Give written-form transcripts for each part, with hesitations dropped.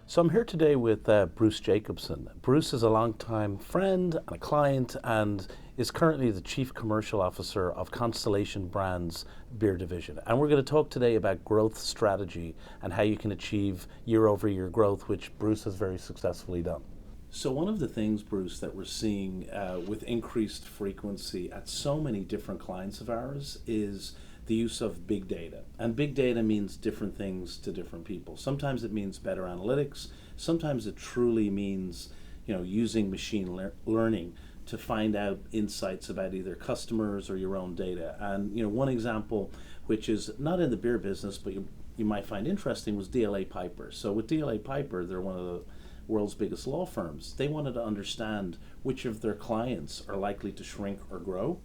So I'm here today with Bruce Jacobson. Bruce is a longtime friend and a client and is currently the Chief Commercial Officer of Constellation Brands Beer Division. And we're going to talk today about growth strategy and how you can achieve year-over-year growth, which Bruce has very successfully done. So one of the things, Bruce, that we're seeing with increased frequency at so many different clients of ours is the use of big data. And big data means different things to different people. Sometimes it means better analytics. Sometimes it truly means, using machine learning to find out insights about either customers or your own data. And, one example, which is not in the beer business, but you might find interesting, was DLA Piper. So with DLA Piper, they're one of the world's biggest law firms. They wanted to understand which of their clients are likely to shrink or grow.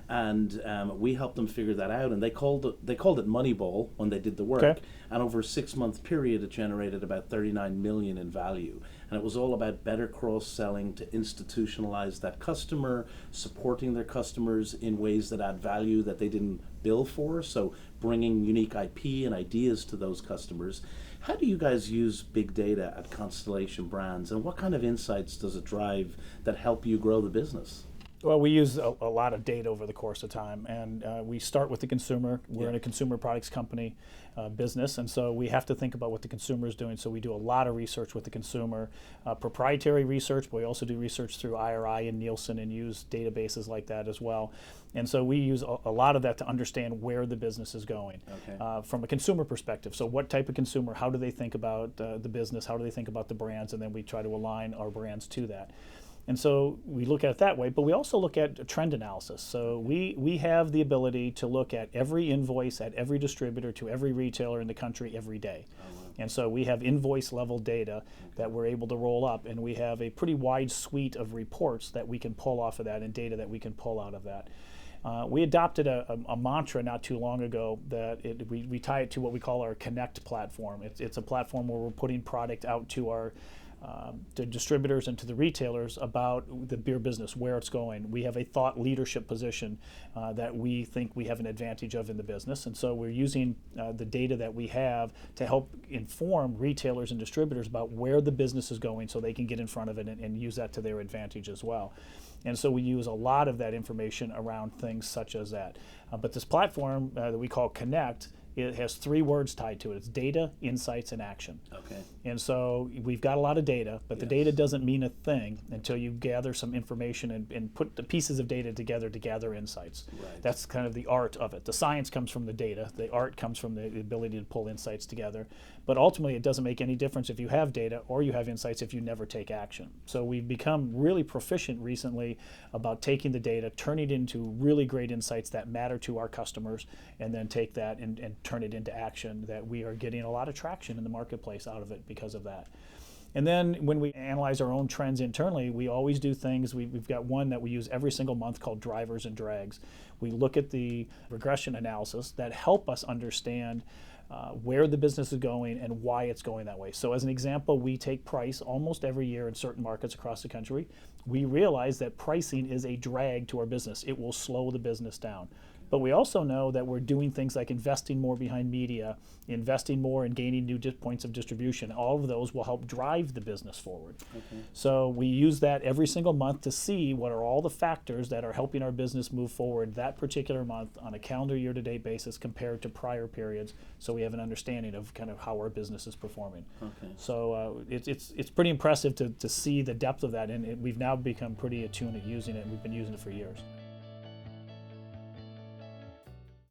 And we helped them figure that out, and they called it Moneyball when they did the work. Okay. And over a 6-month period, it generated about 39 million in value. And it was all about better cross-selling to institutionalize that customer, supporting their customers in ways that add value that they didn't bill for. So bringing unique IP and ideas to those customers. How do you guys use big data at Constellation Brands, and what kind of insights does it drive that help you grow the business? Well, we use a lot of data over the course of time, and we start with the consumer. We're in a consumer products company business, and so we have to think about what the consumer is doing. So we do a lot of research with the consumer, proprietary research, but we also do research through IRI and Nielsen and use databases like that as well. And so we use a lot of that to understand where the business is going from a consumer perspective. So what type of consumer, how do they think about the business, how do they think about the brands, and then we try to align our brands to that. And so we look at it that way, but we also look at trend analysis. So we have the ability to look at every invoice at every distributor to every retailer in the country every day. And so we have invoice level data that we're able to roll up, and we have a pretty wide suite of reports that we can pull off of that and data that we can pull out of that. We adopted a mantra not too long ago that we tie it to what we call our Connect platform. It's a platform where we're putting product out to our to distributors and to the retailers about the beer business, where it's going. We have a thought leadership position that we think we have an advantage of in the business, and so we're using the data that we have to help inform retailers and distributors about where the business is going so they can get in front of it and use that to their advantage as well. And so we use a lot of that information around things such as that. But this platform that we call Connect, it has 3 words tied to it. It's data, insights, and action. Okay. And so we've got a lot of data, but the data doesn't mean a thing until you gather some information and put the pieces of data together to gather insights. Right. That's kind of the art of it. The science comes from the data. The art comes from the ability to pull insights together. But ultimately, it doesn't make any difference if you have data or you have insights if you never take action. So we've become really proficient recently about taking the data, turning it into really great insights that matter to our customers, and then take that and turn it into action. That we are getting a lot of traction in the marketplace out of it because of that. And then when we analyze our own trends internally, we always do things. We've got one that we use every single month called drivers and drags. We look at the regression analysis that help us understand where the business is going and why it's going that way. So as an example, we take price almost every year in certain markets across the country. We realize that pricing is a drag to our business. It will slow the business down. But we also know that we're doing things like investing more behind media, investing more and gaining new points of distribution. All of those will help drive the business forward. Okay. So we use that every single month to see what are all the factors that are helping our business move forward that particular month on a calendar year-to-date basis compared to prior periods, so we have an understanding of kind of how our business is performing. Okay. So it's pretty impressive to see the depth of that, and we've now become pretty attuned at using it. We've been using it for years.